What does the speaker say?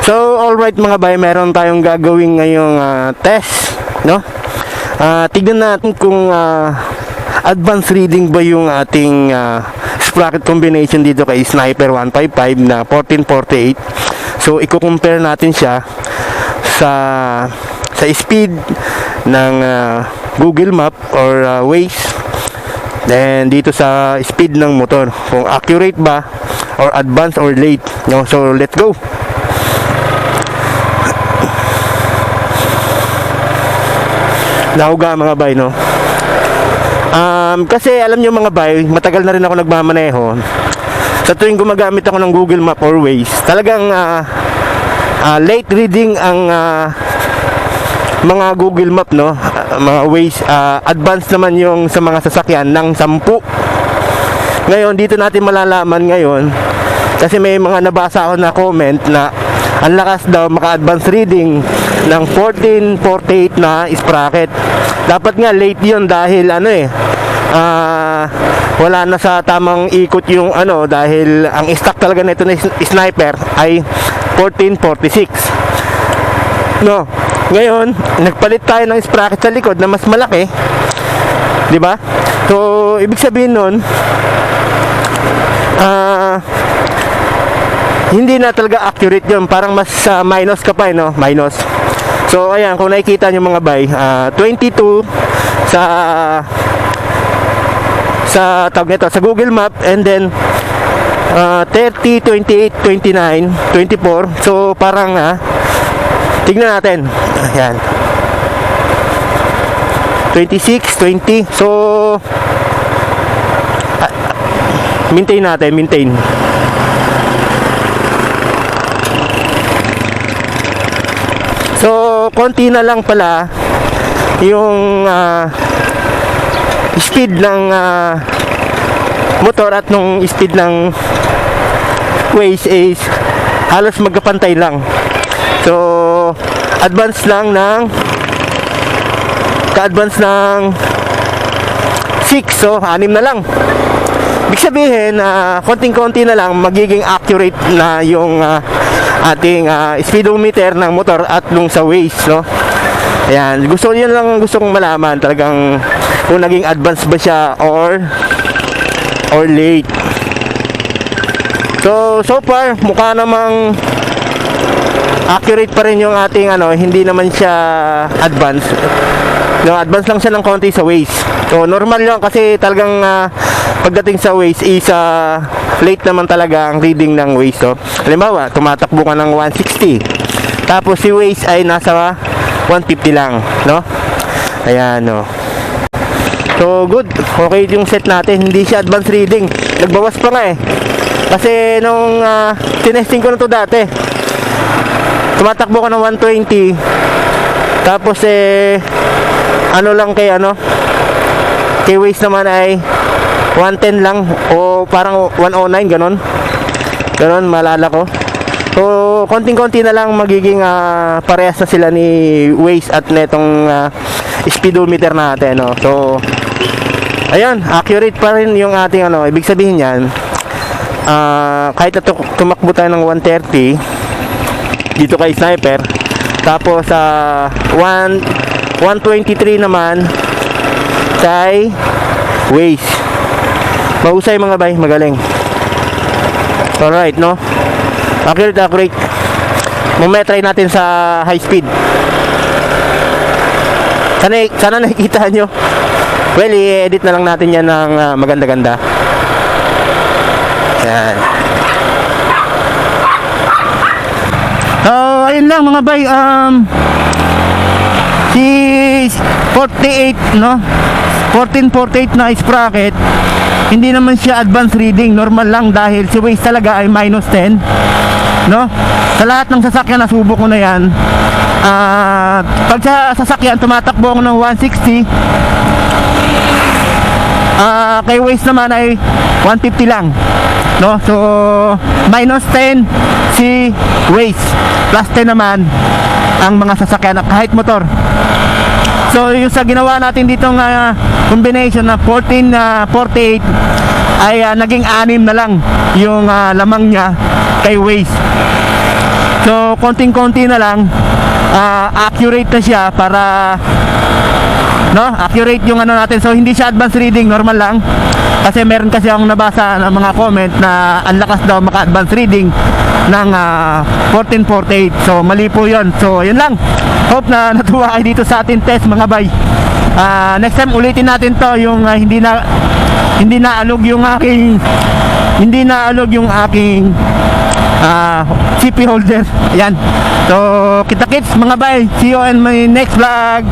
So, alright mga bay, meron tayong gagawin ngayong test, no? Tignan natin kung advanced reading ba yung ating sprocket combination dito kay Sniper 155 na 1448. So, i-compare natin siya sa speed ng Google Map or Waze, then dito sa speed ng motor, kung accurate ba or advanced or late, no? So, let's go. Nahuga mga bay, no? Kasi alam nyo mga bay, matagal na rin ako nagmamaneho. Sa tuwing gumagamit ako ng Google Map or Waze, talagang late reading ang mga Google Map, no? Mga Waze, advanced naman yung sa mga sasakyan ng 10. Ngayon, dito natin malalaman ngayon, kasi may mga nabasa ako na comment na ang lakas daw maka-advance reading ng 1448 na sprocket. Dapat nga late yun dahil wala na sa tamang ikot yung dahil ang stock talaga nito na Sniper ay 1446. No. Ngayon, nagpalit tayo ng sprocket sa likod na mas malaki. 'Di ba? So, ibig sabihin nun, hindi na talaga accurate yun. Parang mas minus ka pa, no? Minus. So, ayan, kung nakikita nyo mga bay, 22 sa tawag nito, sa Google Map, and then 30, 28, 29, 24. So, parang tignan natin. Ayan. 26, 20. So, maintain natin, maintain. So, konti na lang pala yung speed ng motor at nung speed ng Waze is halos magkapantay lang. So, advance lang ng ka-advance ng 6. So, 6 na lang. Ibig sabihin, konting-konti na lang magiging accurate na yung ating speedometer ng motor at nung sa Waze, no? Ayan, yun lang gusto kong malaman talagang kung naging advance ba siya or late. So far mukha namang accurate pa rin yung ating hindi naman siya advance. No, advance lang siya ng konti sa Waze. So normal lang kasi talagang pagdating sa Waze is late naman talaga ang reading ng Waze. So, halimbawa, tumatakbo ka ng 160. Tapos si Waze ay nasa 150 lang, no? Ayan, no. So good. Okay yung set natin. Hindi siya advanced reading. Nagbawas pa nga eh. Kasi nung tinesting ko na to dati, tumatakbo ka ng 120. Tapos lang kay Waze naman ay 110 lang o parang 109 ganon, maalala ko. So konting-konti na lang magiging parehas na sila ni Waze at netong speedometer natin, no? So ayun, accurate pa rin yung ating ibig sabihin yan, kahit na tumakbo tayo ng 130 dito kay Sniper, tapos 123 naman kay Waze. Mahusay mga bay, magaling. Alright, no? Accurate. Mamaya try natin sa high speed. Sana nakikita nyo. Well, i-edit na lang natin yan ng maganda-ganda. Yan. Ayun lang mga bay. Si 48, no? 1448 na sprocket, hindi naman siya advanced reading, normal lang dahil si Waze talaga ay minus 10, no? Sa lahat ng sasakyan nasubok ko na yan. Pag sa sasakyan tumatakbo ako ng 160, kay Waze naman ay 150 lang, no? So minus 10 si Waze, plus 10 naman ang mga sasakyan kahit motor. So yung sa ginawa natin ditong combination na 1448 ay naging 6 na lang yung lamang niya kay Waze. So konting-konti na lang, accurate na siya para accurate yung ano natin. So hindi siya advanced reading, normal lang. Kasi meron kasi akong nabasa ng mga comment na ang lakas daw maka-advanced reading ng 1448. So mali po yun. So yun lang. Hope na natuwa kayo dito sa ating test mga bay. Next time ulitin natin to yung hindi na alog yung aking CP holder. Ayan. So kita-kits mga bay. See you in my next vlog.